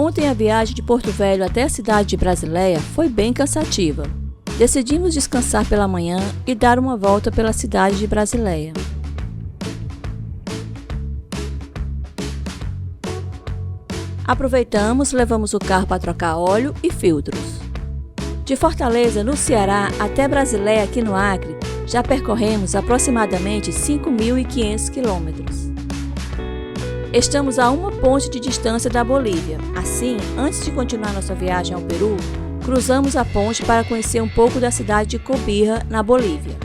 Ontem a viagem de Porto Velho até a cidade de Brasileia foi bem cansativa. Decidimos descansar pela manhã e dar uma volta pela cidade de Brasileia. Aproveitamos, levamos o carro para trocar óleo e filtros. De Fortaleza, no Ceará, até Brasileia, aqui no Acre, já percorremos aproximadamente 5.500 quilômetros. Estamos a uma ponte de distância da Bolívia. Assim, antes de continuar nossa viagem ao Peru, cruzamos a ponte para conhecer um pouco da cidade de Cobija, na Bolívia.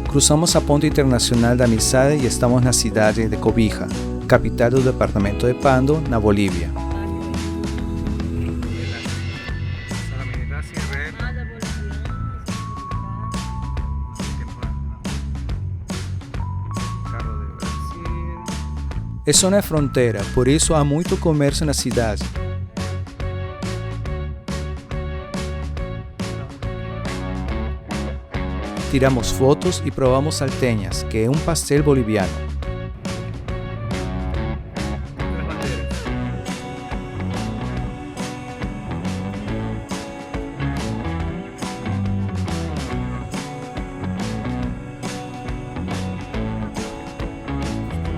Cruzamos a Ponte Internacional da Amizade e estamos na cidade de Cobija, capital do departamento de Pando, na Bolívia. É zona de fronteira, por isso há muito comércio na cidade. Tiramos fotos e provamos salteñas, que é um pastel boliviano.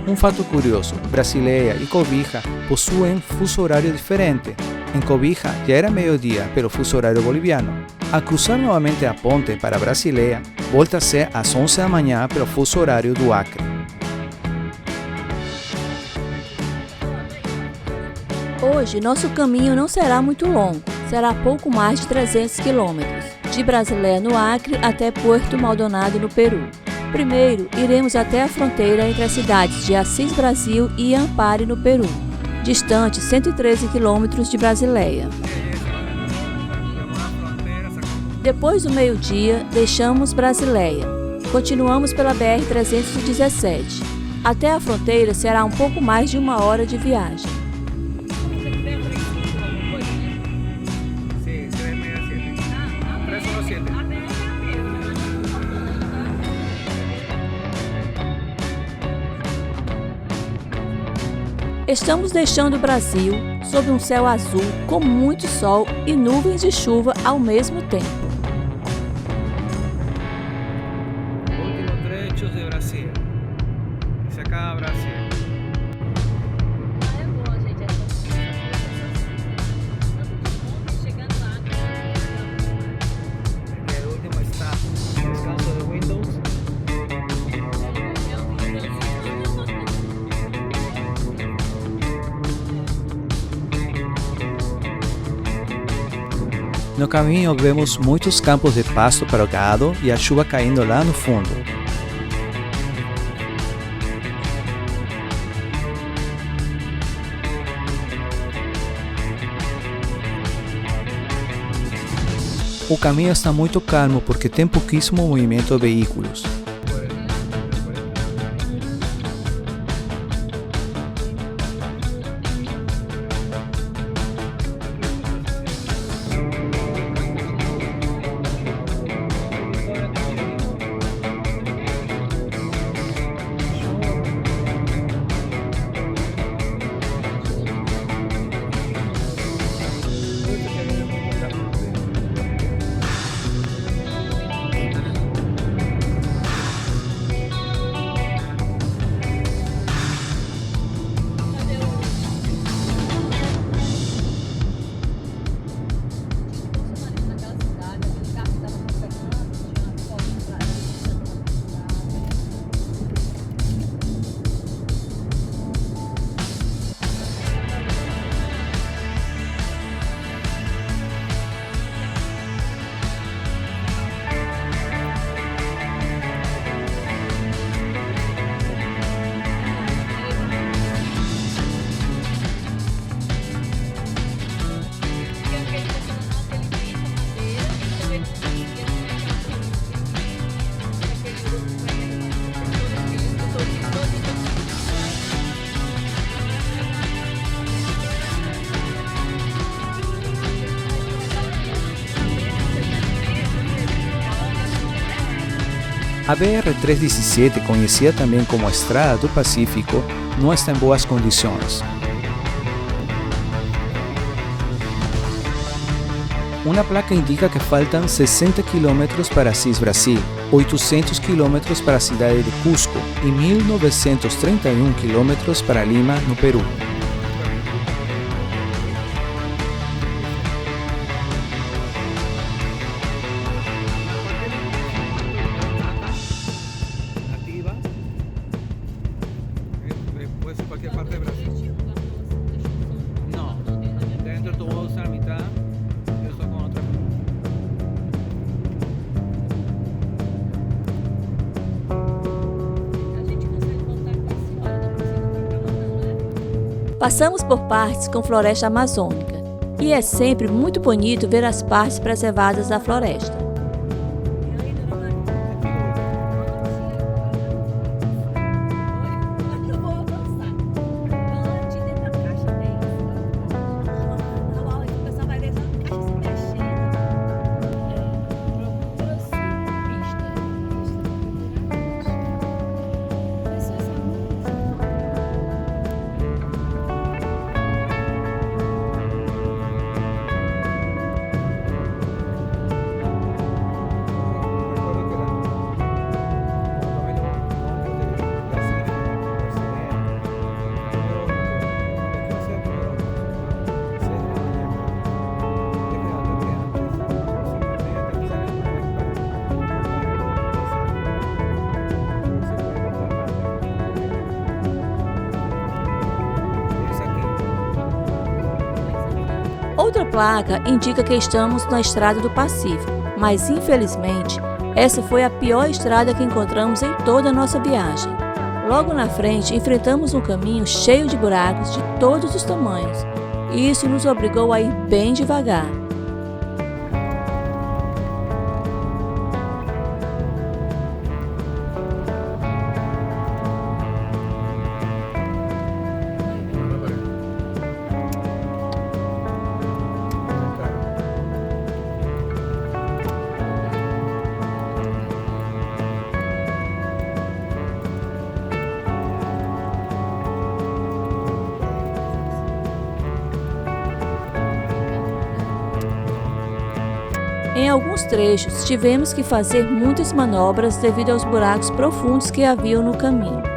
Um fato curioso, Brasileia e Cobija possuem fuso horário diferente. Em Cobija já era meio-dia pelo fuso horário boliviano. Ao cruzar novamente a ponte para Brasileia, volta a ser às 11 da manhã pelo fuso horário do Acre. Hoje, nosso caminho não será muito longo, será pouco mais de 300 quilômetros, de Brasileia no Acre até Puerto Maldonado no Peru. Primeiro, iremos até a fronteira entre as cidades de Assis Brasil e Ampare no Peru, distante 113 quilômetros de Brasileia. Depois do meio-dia, deixamos Brasileia. Continuamos pela BR-317. Até a fronteira será um pouco mais de 1 hora de viagem. Estamos deixando o Brasil sob um céu azul com muito sol e nuvens de chuva ao mesmo tempo. Último trecho de Brasil. Se acaba Brasil. É bom, gente. Chegando lá. Este é o último stop. Descanso de Windows. No caminho vemos muitos campos de pasto para o gado e a chuva caindo lá no fundo. O caminho está muito calmo porque tem pouquíssimo movimento de veículos. A BR-317, conhecida também como Estrada do Pacífico, não está em boas condições. Uma placa indica que faltam 60 km para Assis Brasil, 800 km para a cidade de Cusco e 1.931 km para Lima, no Peru. Passamos por partes com floresta amazônica, e é sempre muito bonito ver as partes preservadas da floresta. Outra placa indica que estamos na Estrada do Pacífico, mas infelizmente essa foi a pior estrada que encontramos em toda a nossa viagem. Logo na frente enfrentamos um caminho cheio de buracos de todos os tamanhos, e isso nos obrigou a ir bem devagar. Em alguns trechos, tivemos que fazer muitas manobras devido aos buracos profundos que haviam no caminho.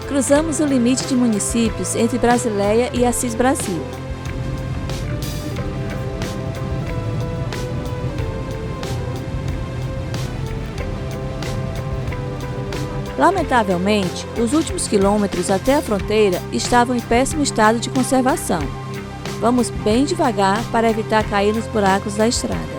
Cruzamos o limite de municípios entre Brasileia e Assis Brasil. Lamentavelmente, os últimos quilômetros até a fronteira estavam em péssimo estado de conservação. Vamos bem devagar para evitar cair nos buracos da estrada.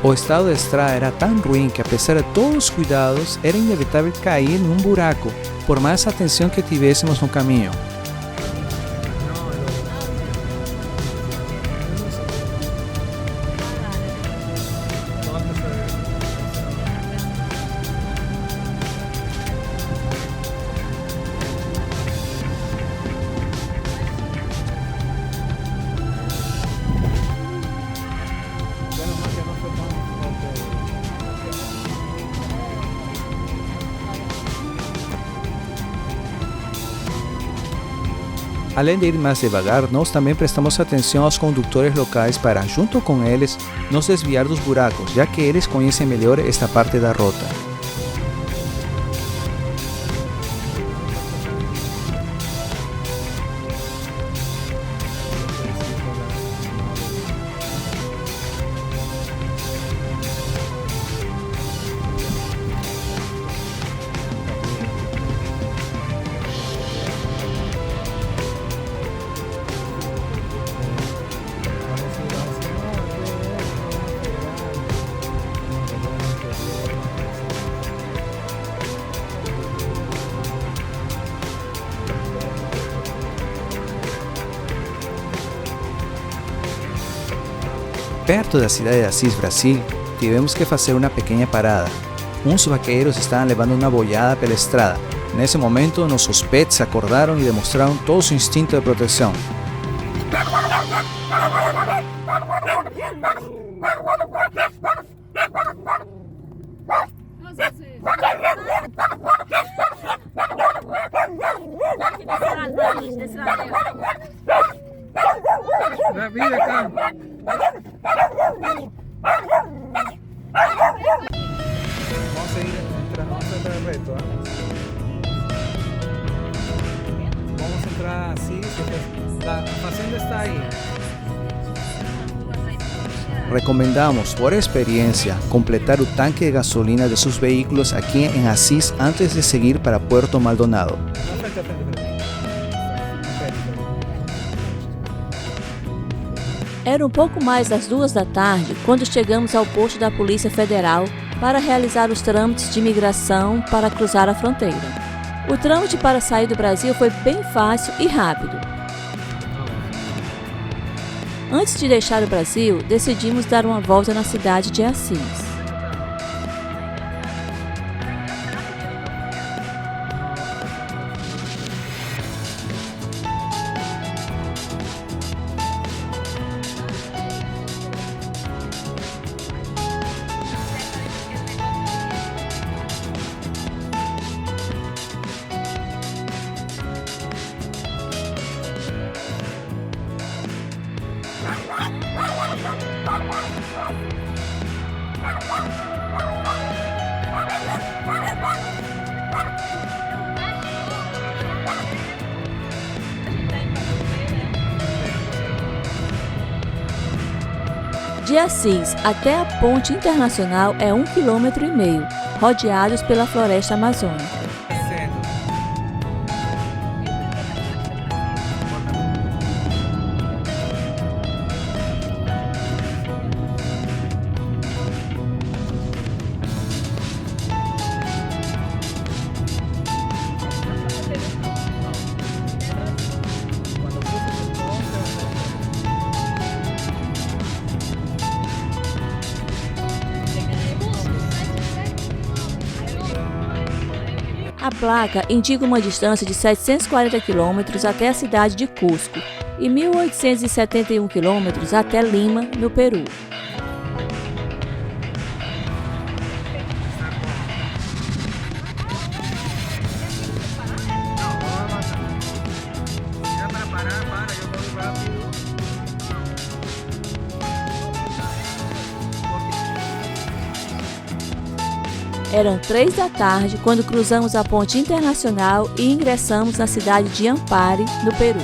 O estado de estrada era tan ruim que, a pesar de todos os cuidados, era inevitável cair em um buraco, por mais atenção que tivéssemos no caminho. Além de ir mais devagar, nós também prestamos atenção aos condutores locais para, junto com eles, nos desviar dos buracos, já que eles conhecem melhor esta parte da rota. Perto da cidade de Assis, Brasil, tivemos que fazer uma pequena parada. Uns vaqueiros estavam levando uma boiada pela estrada. Nesse momento, nossos pets acordaram e demonstraram todo seu instinto de proteção. Vamos entrar así, la fazenda está ahí. Recomendamos, por experiencia, completar o tanque de gasolina de sus vehículos aquí en Assis antes de seguir para Puerto Maldonado. Era um pouco mais das 2 da tarde quando chegamos ao posto da Polícia Federal para realizar os trâmites de imigração para cruzar a fronteira. O trâmite para sair do Brasil foi bem fácil e rápido. Antes de deixar o Brasil, decidimos dar uma volta na cidade de Assis. De Assis até a ponte internacional é 1,5 km, rodeados pela floresta amazônica. A placa indica uma distância de 740 km até a cidade de Cusco e 1.871 km até Lima, no Peru. Eram 3 da tarde quando cruzamos a ponte internacional e ingressamos na cidade de Ampare, no Peru.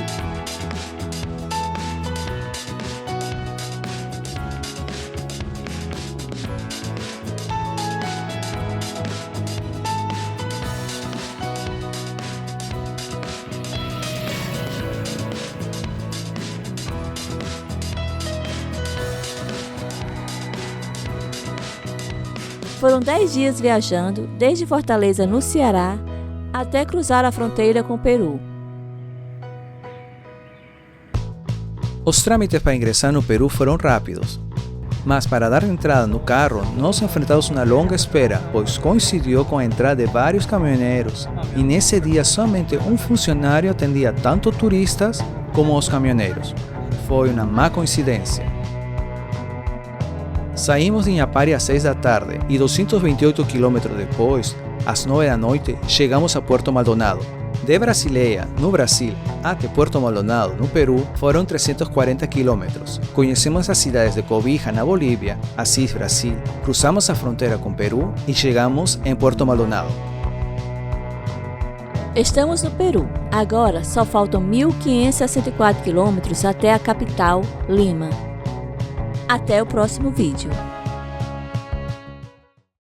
Foram 10 dias viajando desde Fortaleza, no Ceará, até cruzar a fronteira com o Peru. Os trâmites para ingressar no Peru foram rápidos, mas para dar entrada no carro nos enfrentamos uma longa espera, pois coincidiu com a entrada de vários caminhoneiros e nesse dia somente um funcionário atendia tanto turistas como os caminhoneiros. Foi uma má coincidência. Saímos de Inhapare às 6 da tarde e 228 km depois, às 9 da noite, chegamos a Puerto Maldonado. De Brasileia, no Brasil, até Puerto Maldonado, no Peru, foram 340 quilômetros. Conhecemos as cidades de Cobija, na Bolívia, Assis, Brasil, cruzamos a fronteira com o Peru e chegamos em Puerto Maldonado. Estamos no Peru. Agora só faltam 1.564 quilômetros até a capital, Lima. Até o próximo vídeo.